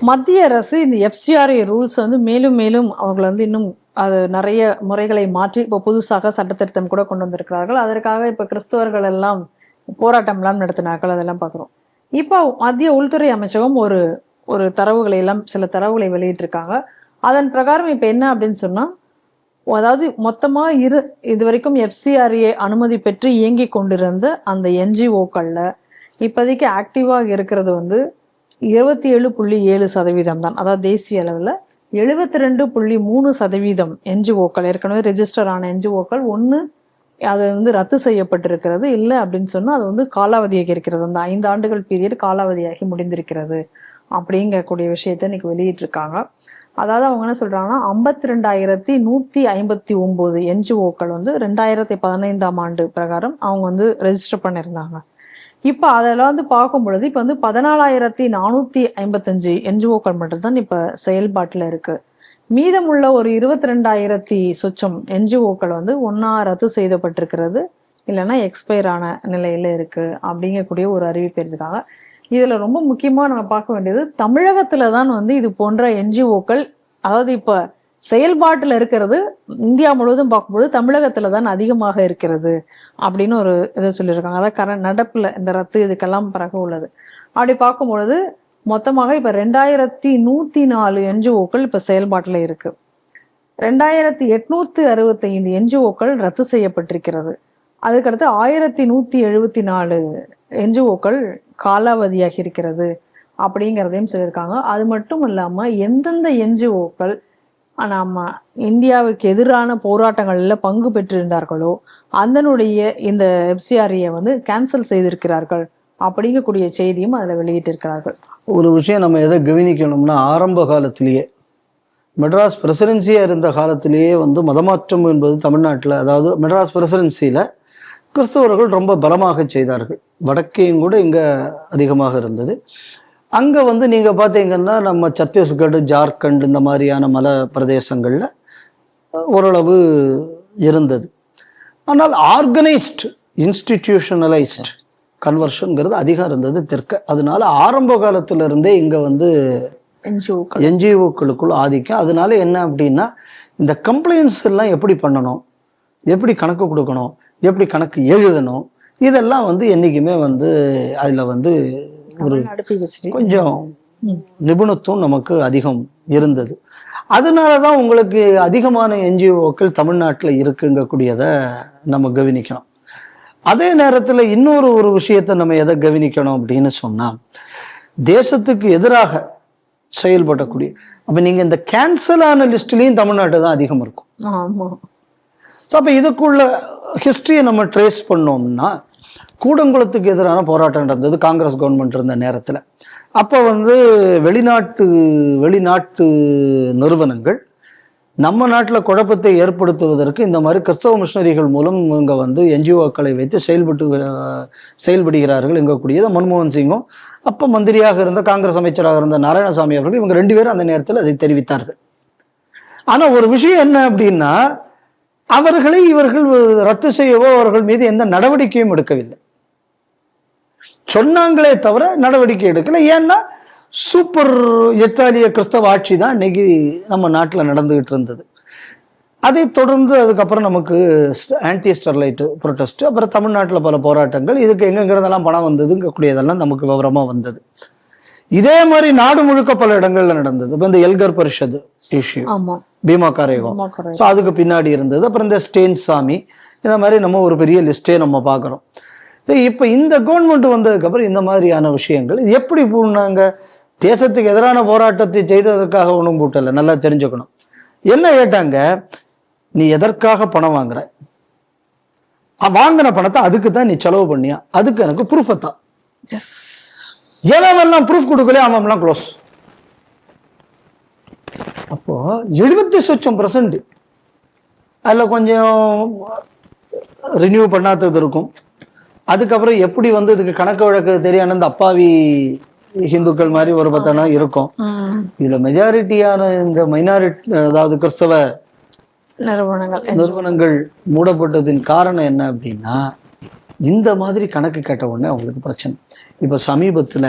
மத்திய அரசு இந்த எஃப்சிஆர்ஏ ரூல்ஸ் வந்து மேலும் மேலும் அவங்களை வந்து இன்னும் அது நிறைய முறைகளை மாற்றி இப்போ புதுசாக சட்டத்திருத்தம் கூட கொண்டு வந்திருக்கிறார்கள். அதற்காக இப்போ கிறிஸ்தவர்கள் எல்லாம் போராட்டம்லாம் நடத்தினார்கள், அதெல்லாம் பார்க்குறோம். இப்போ மத்திய உள்துறை அமைச்சகம் ஒரு ஒரு தரவுகளை எல்லாம் சில தரவுகளை வெளியிட்டிருக்காங்க. அதன் பிரகாரம் இப்போ என்ன அப்படின்னு சொன்னால், அதாவது மொத்தமாக இது வரைக்கும் எஃப்சிஆர்ஏ அனுமதி பெற்று இயங்கி கொண்டிருந்த அந்த என்ஜிஓக்களில் இப்போதைக்கு ஆக்டிவாக இருக்கிறது வந்து 27.7% தான். அதாவது தேசிய அளவில் 72.3% என்ஜிஓக்கள் ஏற்கனவே ரெஜிஸ்டர் ஆன என்ஜிஓக்கள் ஒன்று அது வந்து ரத்து செய்யப்பட்டிருக்கிறது, இல்லை அப்படின்னு சொன்னால் அது வந்து காலாவதியாகி இருக்கிறது. அந்த 5 ஆண்டுகள் பீரியட் காலாவதியாகி முடிந்திருக்கிறது அப்படிங்கக்கூடிய விஷயத்த இன்னைக்கு வெளியிட்டிருக்காங்க. அதாவது அவங்க என்ன சொல்றாங்கன்னா 52,159 என்ஜிஓக்கள் வந்து 2015ஆம் ஆண்டு பிரகாரம் அவங்க வந்து ரெஜிஸ்டர் பண்ணியிருந்தாங்க. இப்போ அதெல்லாம் வந்து பார்க்கும் பொழுது இப்போ வந்து 14,455 என்ஜிஓக்கள் மட்டும்தான் இப்போ செயல்பாட்டில் இருக்கு. மீதமுள்ள ஒரு 22,000 சொச்சம் என்ஜிஓக்கள் வந்து ஒன்றா ரத்து செய்யப்பட்டிருக்கிறது, இல்லைன்னா எக்ஸ்பயர் ஆன நிலையில இருக்கு அப்படிங்கக்கூடிய ஒரு அறிவிப்பு இருக்காங்க. இதுல ரொம்ப முக்கியமா நம்ம பார்க்க வேண்டியது, தமிழகத்துல தான் வந்து இது போன்ற என்ஜிஓக்கள், அதாவது இப்ப செயல்பாட்டுல இருக்கிறது இந்தியா முழுவதும் பார்க்கும்போது தமிழகத்துல தான் அதிகமாக இருக்கிறது அப்படின்னு ஒரு இதை சொல்லியிருக்காங்க. அதாவது நடப்புல இந்த ரத்து இதுக்கெல்லாம் பிறகு உள்ளது. அப்படி பார்க்கும்பொழுது மொத்தமாக இப்ப 2,104 என்ஜிஓக்கள் இப்ப செயல்பாட்டுல இருக்கு. 2,865 என்ஜிஓக்கள் ரத்து செய்யப்பட்டிருக்கிறது. அதுக்கடுத்து 1,174 என்ஜிஓக்கள் காலாவதியாகி இருக்கிறது அப்படிங்கிறதையும் சொல்லியிருக்காங்க. அது மட்டும் இல்லாம எந்தெந்த என்ஜிஓக்கள் நம்ம இந்தியாவுக்கு எதிரான போராட்டங்கள்ல பங்கு பெற்றிருந்தார்களோ அதனுடைய இந்த எஃப்சிஆர்ஏ வந்து கேன்சல் செய்திருக்கிறார்கள் அப்படிங்கக்கூடிய செய்தியும் அதில் வெளியிட்டிருக்கிறார்கள். ஒரு விஷயம் நம்ம எதை கவனிக்கணும்னா, ஆரம்ப காலத்திலேயே மெட்ராஸ் பிரசிடென்சியா இருந்த காலத்திலேயே வந்து மதமாற்றம் என்பது தமிழ்நாட்டில், அதாவது மெட்ராஸ் பிரசிடென்சியில கிறிஸ்தவர்கள் ரொம்ப பலமாக செய்தார்கள். வடக்கையும் கூட இங்கே அதிகமாக இருந்தது. அங்கே வந்து நீங்கள் பார்த்தீங்கன்னா நம்ம சத்தீஸ்கர், ஜார்க்கண்ட் இந்த மாதிரியான மலை பிரதேசங்களில் ஓரளவு இருந்தது. ஆனால் ஆர்கனைஸ்ட் இன்ஸ்டிடியூஷனலைஸ்ட் கன்வர்ஷன்ங்கிறது அதிகம் இருந்தது தெற்க. அதனால ஆரம்ப காலத்திலிருந்தே இங்கே வந்து என்ஜிஓக்களுக்குள்ள ஆதிக்கம். அதனால என்ன அப்படின்னா, இந்த கம்ப்ளைண்ட்ஸ் எல்லாம் எப்படி பண்ணணும், எப்படி கணக்கு கொடுக்கணும், எப்படி கணக்கு எழுதணும், இதெல்லாம் வந்து என்றைக்குமே வந்து அதில் வந்து ஒரு கொஞ்சம் நிபுணத்துவம் நமக்கு அதிகம் இருந்தது. அதனால தான் உங்களுக்கு அதிகமான என்ஜிஓக்கள் தமிழ்நாட்டில் இருக்குங்கக்கூடியதை நம்ம கவனிக்கணும். அதே நேரத்தில் இன்னொரு விஷயத்தை நம்ம எதை கவனிக்கணும் அப்படின்னு சொன்னால், தேசத்துக்கு எதிராக செயல்படக்கூடிய, அப்போ நீங்கள் இந்த கேன்சல் ஆன லிஸ்ட்லேயும் தமிழ்நாட்டு தான் அதிகம் இருக்கும். ஸோ அப்போ இதுக்குள்ள ஹிஸ்ட்ரியை நம்ம ட்ரேஸ் பண்ணோம்னா, கூடங்குளத்துக்கு எதிரான போராட்டம் நடந்தது காங்கிரஸ் கவர்மெண்ட் இருந்த நேரத்தில். அப்போ வந்து வெளிநாட்டு நிறுவனங்கள் நம்ம நாட்டில் குழப்பத்தை ஏற்படுத்துவதற்கு இந்த மாதிரி கிறிஸ்தவ மிஷனரிகள் மூலம் இங்கே வந்து என்ஜிஓக்களை வைத்து செயல்படுகிறார்கள் எங்கக்கூடியது. மன்மோகன் சிங்கும் அப்போ மந்திரியாக இருந்த காங்கிரஸ் அமைச்சராக இருந்த நாராயணசாமி அவர்கள், இவங்க 2 பேரும் அந்த நேரத்தில் அதை தெரிவித்தார்கள். ஆனால் ஒரு விஷயம் என்ன அப்படின்னா, அவர்களை இவர்கள் ரத்து செய்யவோ அவர்கள் மீது எந்த நடவடிக்கையும் எடுக்கவில்லை. சொன்னாங்களே தவிர நடவடிக்கை எடுக்கல. ஏன்னா சூப்பர் இத்தாலிய கிறிஸ்தவ ஆட்சி தான் இன்னைக்கு நம்ம நாட்டில் நடந்துகிட்டு இருந்தது. அதை தொடர்ந்து அதுக்கப்புறம் நமக்கு ஆன்டி ஸ்டெர்லைட் ப்ரொட்டஸ்ட், அப்புறம் தமிழ்நாட்டில் பல போராட்டங்கள், இதுக்கு எங்கெங்கிறதெல்லாம் பணம் வந்ததுங்கக்கூடியதெல்லாம் நமக்கு விவரமா வந்தது. இதே மாதிரி நாடு முழுக்க பல இடங்கள்ல நடந்தது. இப்போ இந்த எல்கர் பரிஷத் இஷ்யூ, பீமா காரேகம், ஸோ அதுக்கு பின்னாடி இருந்தது. அப்புறம் இந்த ஸ்டேன் சாமி, இந்த மாதிரி நம்ம ஒரு பெரிய லிஸ்டே நம்ம பார்க்குறோம். இப்போ இந்த கவர்மெண்ட் வந்ததுக்கப்புறம் இந்த மாதிரியான விஷயங்கள் எப்படி பூர்ணாங்க, தேசத்துக்கு எதிரான போராட்டத்தை செய்ததற்காக ஒன்றும் கூட்டலை. நல்லா தெரிஞ்சுக்கணும். என்ன கேட்டாங்க, நீ எதற்காக பணம் வாங்குற, வாங்கின பணத்தை அதுக்கு தான் நீ செலவு பண்ணியா, அதுக்கு எனக்கு ப்ரூஃப் தான். எவெல்லாம் ப்ரூஃப் கொடுக்கலையோ அவன்லாம் க்ளோஸ். அப்போ 70% அதில் கொஞ்சம் ரினியூ பண்ணாதது இருக்கும். அதுக்கப்புறம் எப்படி வந்து இதுக்கு கணக்கு வழக்கு தெரியான இந்த அப்பாவி ஹிந்துக்கள் மாதிரி ஒரு பத்தனா இருக்கும். இதுல மெஜாரிட்டியான இந்த மைனாரிட்டி, அதாவது கிறிஸ்தவ நிறுவனங்கள் மூடப்பட்டதின் காரணம் என்ன அப்படின்னா, இந்த மாதிரி கணக்கு கேட்ட உடனே அவங்களுக்கு பிரச்சனை. இப்ப சமீபத்துல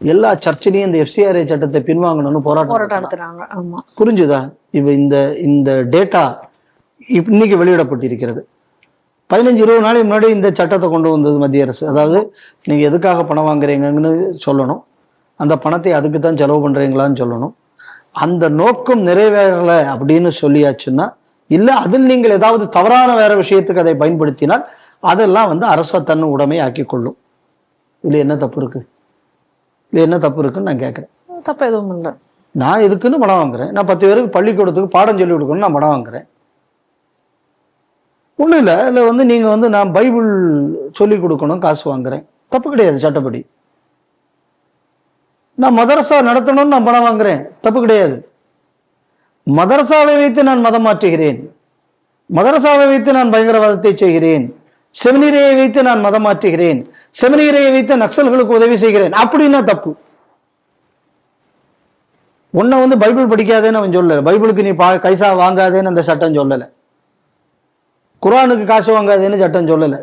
எல்லா சர்ச்சிலையும் இந்த FCRA சட்டத்தை பின்வாங்கணும்னு போராட்டம் போராட்டம் நடத்துறாங்க. நடத்துறாங்க. ஆமா. புரிஞ்சுதா? இப்ப இந்த டேட்டா இன்னைக்கு வெளியிடப்பட்டிருக்கிறது. 15-20 நாளைக்கு முன்னாடி இந்த சட்டத்தை கொண்டு வந்தது மத்திய அரசு. அதாவது நீங்க எதுக்காக பணம் வாங்குறீங்கன்னு சொல்லணும், அந்த பணத்தை அதுக்கு தான் செலவு பண்றீங்களான்னு சொல்லணும். அந்த நோக்கம் நிறைவேறல அப்படின்னு சொல்லியாச்சுன்னா, இல்ல அதில் நீங்கள் ஏதாவது தவறான வேற விஷயத்துக்கு அதை பயன்படுத்தினால் அதெல்லாம் வந்து அரச தன் உடைமை ஆக்கி கொள்ளும். இதுல என்ன தப்பு இருக்கு? இது என்ன தப்பு இருக்குன்னு நான் கேட்குறேன். தப்பு எதுவும் இல்லை. நான் எதுக்குன்னு பணம் வாங்குறேன். நான் 10 பேருக்கு பள்ளிக்கூடத்துக்கு பாடம் சொல்லி கொடுக்கணும்னு நான் பணம் வாங்குறேன். ஒன்றும் இல்லை. இல்லை வந்து நீங்கள் வந்து நான் பைபிள் சொல்லி கொடுக்கணும் காசு வாங்குறேன், தப்பு கிடையாது சட்டப்படி. நான் மதரசா நடத்தணும்னு நான் பணம் வாங்குறேன், தப்பு கிடையாது. மதரசாவை வைத்து நான் மதம் மாற்றுகிறேன், மதரசாவை வைத்து நான் பயங்கரவாதத்தை செய்கிறேன், செமினிரையை வைத்து நான் மதம் மாற்றுகிறேன், செமினிரையை வைத்து நக்சல்களுக்கு உதவி செய்கிறேன் அப்படின்னா தப்பு. உன்னை வந்து பைபிள் படிக்காதேன்னு அவன் சொல்லலை, பைபிளுக்கு நீ கைசா வாங்காதேன்னு அந்த சட்டம் சொல்லலை, குர்ஆனுக்கு காசு வாங்காதேன்னு சட்டம் சொல்லலை.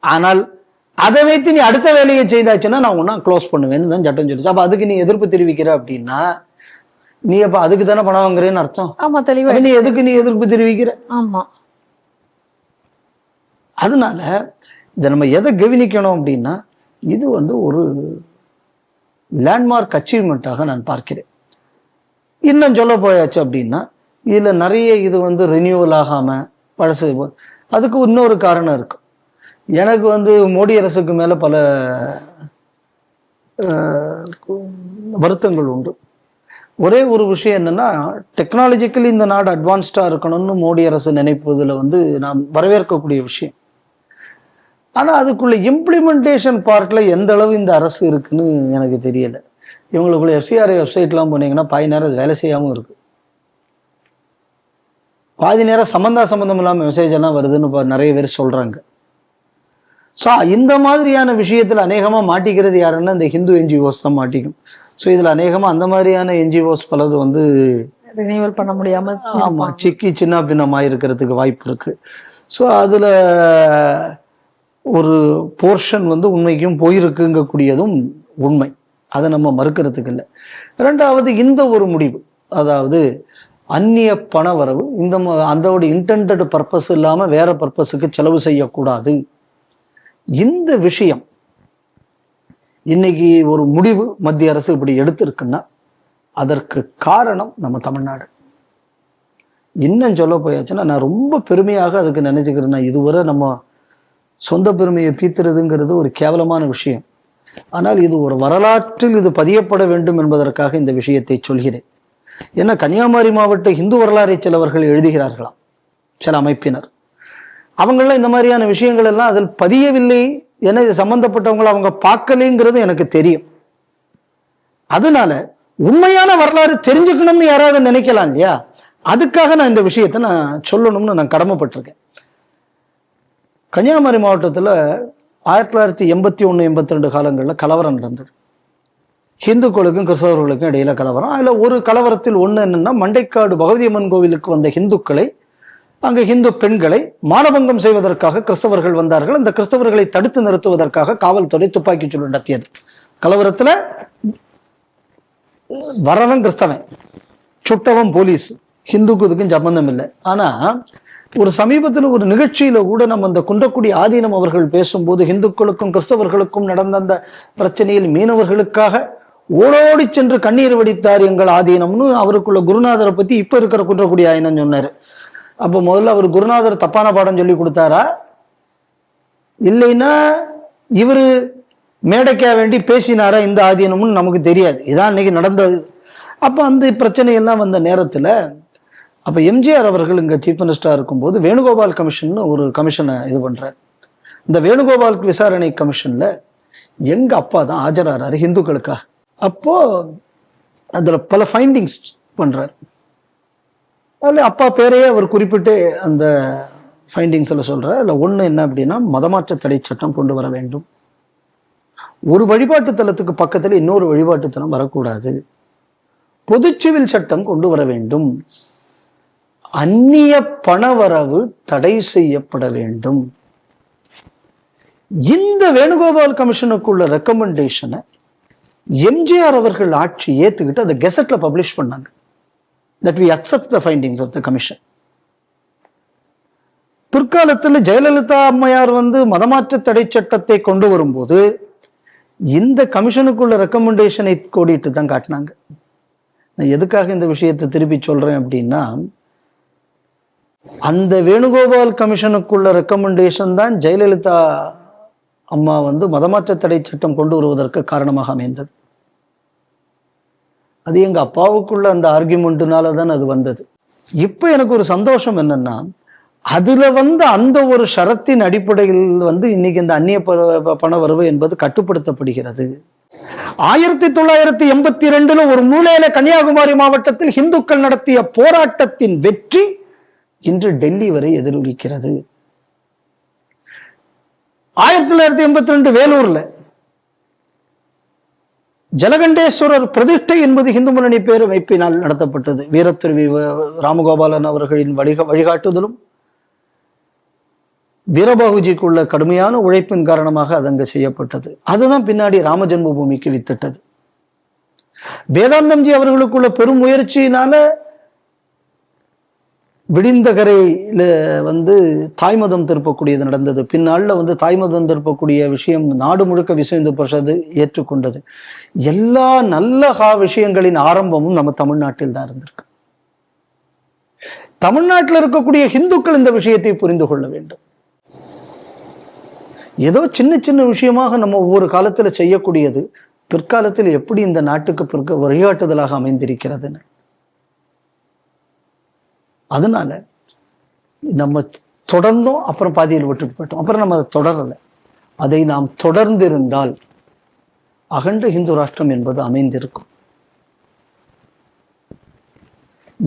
ஆனால் அதை வைத்து நீ அடுத்த வேலையை செய்தாச்சுன்னா நான் உன்ன க்ளோஸ் பண்ணுவேன்னு தான் சட்டம் சொல்லிச்சு. அப்ப அதுக்கு நீ எதிர்ப்பு தெரிவிக்கிற அப்படின்னா நீ அப்ப அதுக்கு தானே பணம் வாங்குறேன்னு அர்த்தம். ஆமா, தெளிவா. நீ எதுக்கு நீ எதிர்ப்பு தெரிவிக்கிற? ஆமா. அதனால இதை நம்ம எதை கவனிக்கணும் அப்படின்னா, இது வந்து ஒரு லேண்ட்மார்க் அச்சீவ்மெண்ட்டாக நான் பார்க்கிறேன். இன்னும் சொல்ல போயாச்சு அப்படின்னா, இதுல நிறைய இது வந்து ரினியூவல் ஆகாம பழசு. அதுக்கு இன்னொரு காரணம் இருக்கு. எனக்கு வந்து மோடி அரசுக்கு மேல பல வருத்தங்கள் உண்டு. ஒரே ஒரு விஷயம் என்னன்னா, டெக்னாலஜிக்கலி இந்த நாடு அட்வான்ஸ்டா இருக்கணும்னு மோடி அரசு நினைப்பதுல வந்து நான் வரவேற்கக்கூடிய விஷயம். ஆனா அதுக்குள்ள இம்ப்ளிமெண்டேஷன் பார்ட்ல எந்த அளவு இந்த அரசு இருக்குன்னு எனக்கு தெரியல. இவங்களுக்குள்ள FCRA வெப்சைட்லாம் போனீங்கன்னா பாதி நேரம் அது வேலை செய்யாம இருக்கு, பாதி நேரம் சம்பந்தம் இல்லாம மெசேஜ் எல்லாம் வருதுன்னு நிறைய பேர் சொல்றாங்க. ஸோ இந்த மாதிரியான விஷயத்துல அநேகமா மாட்டிக்கிறது யாருன்னா இந்த ஹிந்து NGOs தான் மாட்டிக்கும். ஸோ இதுல அநேகமா அந்த மாதிரியான NGOs பலது வந்து ரினியூவல் பண்ண முடியாம ஆமா சிக்கி சின்ன பின்னமா இருக்கிறதுக்கு வாய்ப்பு இருக்கு. ஸோ அதுல ஒரு போர்ஷன் வந்து உண்மைக்கும் போயிருக்குங்கக்கூடியதும் உண்மை, அதை நம்ம மறுக்கிறதுக்கு இல்லை. ரெண்டாவது, இந்த ஒரு முடிவு, அதாவது அந்நிய பண வரவு இந்த அதோட இன்டெண்டட் பர்பஸ் இல்லாம வேற பர்பஸுக்கு செலவு செய்யக்கூடாது. இந்த விஷயம் இன்னைக்கு ஒரு முடிவு மத்திய அரசு இப்படி எடுத்திருக்குன்னா அதற்கு காரணம் நம்ம தமிழ்நாடு. இன்னும் சொல்ல போயாச்சுன்னா நான் ரொம்ப பெருமையாக அதுக்கு நினைச்சுக்கிறேன்னா, இதுவரை நம்ம சொந்த பெருமையை பீத்துறதுங்கிறது ஒரு கேவலமான விஷயம். ஆனால் இது ஒரு வரலாற்றில் இது பதியப்பட வேண்டும் என்பதற்காக இந்த விஷயத்தை சொல்கிறேன். ஏன்னா கன்னியாகுமரி மாவட்ட இந்து வரலாறை சிலவர்கள் எழுதுகிறார்களாம், சில அமைப்பினர். அவங்களாம் இந்த மாதிரியான விஷயங்கள் எல்லாம் அதில் பதியவில்லை, ஏன்னா இது சம்பந்தப்பட்டவங்களை அவங்க பார்க்கலைங்கிறது எனக்கு தெரியும். அதனால உண்மையான வரலாறு தெரிஞ்சுக்கணும்னு யாராவது நினைக்கலாம் இல்லையா, அதுக்காக நான் இந்த விஷயத்தை நான் சொல்லணும்னு நான் கடமைப்பட்டிருக்கேன். கன்னியாகுமரி மாவட்டத்தில் 1981-82 காலங்களில் கலவரம் நடந்தது. ஹிந்துக்களுக்கும் கிறிஸ்தவர்களுக்கும் இடையில கலவரம். அதுல ஒரு கலவரத்தில் ஒண்ணு என்னன்னா, மண்டைக்காடு பகவதி அம்மன் கோவிலுக்கு வந்த ஹிந்துக்களை, அங்க ஹிந்து பெண்களை மானபங்கம் செய்வதற்காக கிறிஸ்தவர்கள் வந்தார்கள். அந்த கிறிஸ்தவர்களை தடுத்து நிறுத்துவதற்காக காவல்துறை துப்பாக்கி சூடு நடத்தியது. கலவரத்துல வரவன் கிறிஸ்தவன், சுட்டவன் போலீஸ், ஹிந்துக்கு இதுக்கும் சம்பந்தம் இல்லை. ஆனா ஒரு சமீபத்தில் ஒரு நிகழ்ச்சியில கூட நம்ம அந்த குன்றக்குடி ஆதீனம் அவர்கள் பேசும்போது, ஹிந்துக்களுக்கும் கிறிஸ்தவர்களுக்கும் நடந்த அந்த பிரச்சனையில் மீனவர்களுக்காக ஓடோடி சென்று கண்ணீர் வடித்தார் எங்கள் ஆதீனம்னு அவருக்குள்ள குருநாதரை பத்தி இப்ப இருக்கிற குன்றக்குடி ஆதீனம் சொன்னாரு. அப்ப முதல்ல அவர் குருநாதர் தப்பான பாடம் சொல்லி கொடுத்தாரா, இல்லைன்னா இவரு மேடைக்கா வேண்டி பேசினாரா இந்த ஆதீனம்னு நமக்கு தெரியாது. இதான் இன்னைக்கு நடந்தது. அப்ப அந்த பிரச்சனை எல்லாம் வந்த நேரத்துல அப்ப எம்ஜிஆர் அவர்கள் இங்க சீஃப் மினிஸ்டரா இருக்கும்போது வேணுகோபால் கமிஷன் ஒரு கமிஷனை இது பண்றாரு. இந்த வேணுகோபால் விசாரணை கமிஷன்ல எங்க அப்பா தான் ஆஜராறாரு ஹிந்துக்களுக்காக. அப்போ அதுல பல ஃபைண்டிங்ஸ் பண்றாரு. அதுல அப்பா பேரையே அவர் குறிப்பிட்டு அந்த ஃபைண்டிங்ஸ்ல சொல்றாரு. அதுல ஒண்ணு என்ன அப்படின்னா, மதமாற்ற தடை சட்டம் கொண்டு வர வேண்டும், ஒரு வழிபாட்டு தலத்துக்கு பக்கத்துல இன்னொரு வழிபாட்டு தலம் வரக்கூடாது, பொதுச்சிவில் சட்டம் கொண்டு வர வேண்டும், அந்நிய பணவரவு தடை செய்யப்பட வேண்டும். இந்த வேணுகோபால் கமிஷனுக்குள்ள ரெக்கமெண்டேஷனை எம்ஜிஆர் அவர்கள் ஆட்சி ஏத்துக்கிட்டு அதை கெசட்ல பப்ளிஷ் பண்ணாங்க, that we accept the findings of the commission. பிற்காலத்தில் ஜெயலலிதா அம்மையார் மதமாற்ற தடை சட்டத்தை கொண்டு வரும்போது இந்த கமிஷனுக்குள்ள ரெக்கமெண்டேஷனை கோடிட்டு தான் காட்டினாங்க. நான் எதுக்காக இந்த விஷயத்தை திருப்பி சொல்றேன் அப்படின்னா, அந்த வேணுகோபால் கமிஷனுக்குள்ள ரெக்கமெண்டேஷன் தான் ஜெயலலிதா அம்மா மதமாற்ற தடை சட்டம் கொண்டு வருவதற்கு காரணமாக அமைந்தது. அது எங்க அப்பாவுக்குள்ள அந்த ஆர்கியூமெண்ட்னால தான் அது வந்தது. இப்ப எனக்கு ஒரு சந்தோஷம் என்னன்னா, அதுல அந்த ஒரு ஷரத்தின் அடிப்படையில் இன்னைக்கு இந்த அந்நிய பண வரவு என்பது கட்டுப்படுத்தப்படுகிறது. 1982 ஒரு மூலையில கன்னியாகுமரி மாவட்டத்தில் இந்துக்கள் நடத்திய போராட்டத்தின் வெற்றி இன்று டெல்லி வரை எதிரொலிக்கிறது. 1982 வேலூர்ல ஜலகண்டேஸ்வரர் பிரதிஷ்டை என்பது இந்து முன்னணி பேரமைப்பினால் நடத்தப்பட்டது. வீரத்துறவி ராமகோபாலன் அவர்களின் வழிகாட்டுதலும் வீரபாகுஜிக்குள்ள கடுமையான உழைப்பின் காரணமாக அது அங்க செய்யப்பட்டது. அதுதான் பின்னாடி ராம ஜென்ம பூமிக்கு வித்திட்டது. வேதாந்தம்ஜி அவர்களுக்குள்ள பெரும் முயற்சியினால விடிந்தகரையில தாய்மதம் திருப்பக்கூடியது நடந்தது. பின்னால தாய்மதம் திருப்பக்கூடிய விஷயம் நாடு முழுக்க விஸ்வ இந்து பரிஷத்து ஏற்றுக்கொண்டது. எல்லா நல்ல விஷயங்களின் ஆரம்பமும் நம்ம தமிழ்நாட்டில் தான் இருந்திருக்கு. தமிழ்நாட்டில் இருக்கக்கூடிய இந்துக்கள் இந்த விஷயத்தை புரிந்து கொள்ள வேண்டும். ஏதோ சின்ன சின்ன விஷயமாக நம்ம ஒவ்வொரு காலத்துல செய்யக்கூடியது பிற்காலத்தில் எப்படி இந்த நாட்டுக்கு வழிகாட்டுதலாக அமைந்திருக்கிறதுன்னு. அதனால நம்ம தொடர்ந்தோம், அப்புறம் பாதியில் விட்டுட்டு போயிட்டோம், அப்புறம் நம்ம அதை தொடரலை. அதை நாம் தொடர்ந்திருந்தால் அகண்ட இந்து ராஷ்டிரம் என்பது அமைந்திருக்கும்.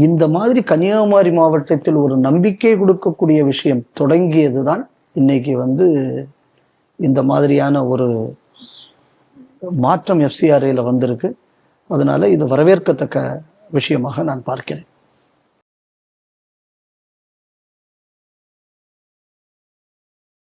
இந்த மாதிரி கன்னியாகுமரி மாவட்டத்தில் ஒரு நம்பிக்கை கொடுக்கக்கூடிய விஷயம் தொடங்கியதுதான் இன்னைக்கு இந்த மாதிரியான ஒரு மாற்றம் FCRAல வந்திருக்கு. அதனால இது வரவேற்கத்தக்க விஷயமாக நான் பார்க்கிறேன்.